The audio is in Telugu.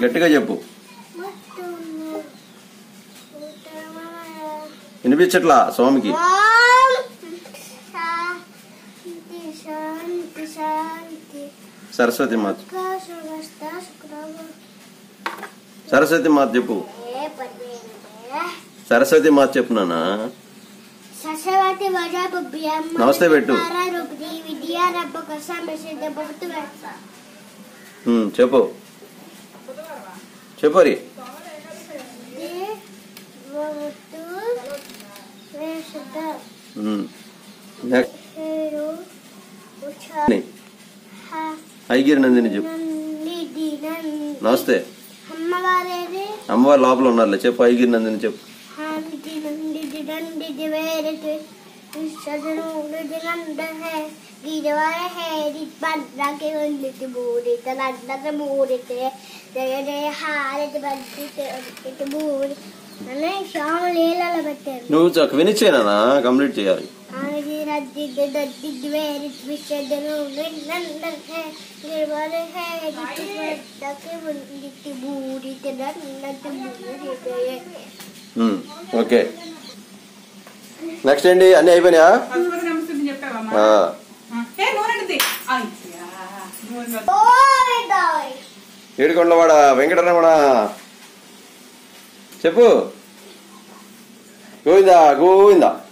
గట్టిగా చెప్పు. వినిపించట్లా స్వామికి. సరస్వతి మాత, సరస్వతి మాత చెప్పు. సరస్వతి మాత చెప్పు నాన్న. నమస్తే పెట్టు. చెప్పు చెప్పరి. ఐగిరి నందిని చెప్పు. నమస్తే. అమ్మవారు లోపల ఉన్నారులే. చెప్పు ఐగిరి నందిని చెప్పు. నువ్వు చక్క వినిచ్చేనా కంప్లీట్ చేయాలి. ఓకే, నెక్స్ట్ ఏంటి? అన్ని అయిపోయినాయా? ఏడుకొండలవాడ వెంకటరమణ చెప్పు. గోవిందా గోవిందా.